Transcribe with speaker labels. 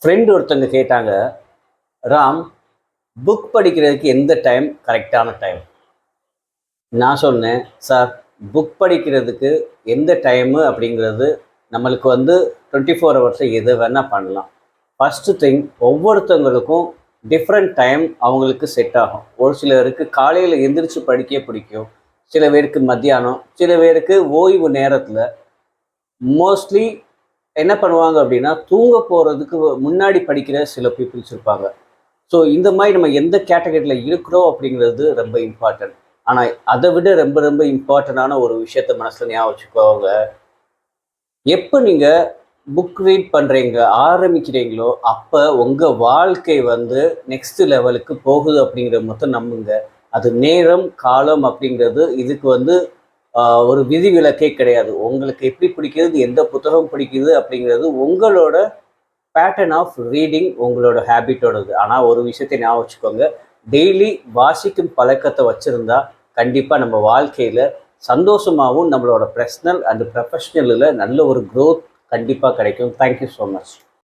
Speaker 1: Friend ஒருத்தங்க கேட்டாங்க, Ram, book படிக்கிறதுக்கு எந்த டைம் கரெக்டான டைம்? நான் சொன்னேன், சார், புக் படிக்கிறதுக்கு எந்த டைமு அப்படிங்கிறது நம்மளுக்கு 24 ஹவர்ஸில் எது வேணால் பண்ணலாம். ஃபஸ்ட்டு திங், ஒவ்வொருத்தவங்களுக்கும் டிஃப்ரெண்ட் டைம் அவங்களுக்கு செட் ஆகும். ஒரு சிலருக்கு காலையில் எந்திரிச்சு படிக்க பிடிக்கும், சில பேருக்கு மத்தியானம், சில பேருக்கு ஓய்வு நேரத்தில். மோஸ்ட்லி என்ன பண்ணுவாங்க அப்படின்னா, தூங்க போகிறதுக்கு முன்னாடி படிக்கிற சில பீப்புள்ஸ் இருப்பாங்க. ஸோ இந்த மாதிரி நம்ம எந்த கேட்டகரியில் இருக்கிறோம் அப்படிங்கிறது ரொம்ப இம்பார்ட்டன்ட். ஆனால் அதை விட ரொம்ப ரொம்ப இம்பார்ட்டண்டான ஒரு விஷயத்த மனசில் ஞாபகம் வச்சுக்கோங்க. எப்போ நீங்கள் புக் ரீட் பண்ணுறீங்க ஆரம்பிக்கிறீங்களோ அப்போ உங்கள் வாழ்க்கை நெக்ஸ்ட் லெவலுக்கு போகுது அப்படிங்கிறத மட்டும் நம்புங்க. அது நேரம் காலம் அப்படிங்கிறது இதுக்கு ஒரு விதிவிலக்கே கிடையாது. உங்களுக்கு எப்படி பிடிக்கிறது, எந்த புத்தகம் பிடிக்குது அப்படிங்கிறது உங்களோட பேட்டர்ன் ஆஃப் ரீடிங், உங்களோட ஹேபிட்டோடது. ஆனால் ஒரு விஷயத்தை ஞாபகம் வச்சுக்கோங்க, டெய்லி வாசிக்கும் பழக்கத்தை வச்சுருந்தா கண்டிப்பாக நம்ம வாழ்க்கையில் சந்தோஷமாகவும் நம்மளோட பர்சனல் அண்ட் ப்ரொஃபஷ்னலில் நல்ல ஒரு க்ரோத் கண்டிப்பாக கிடைக்கும். Thank you so much.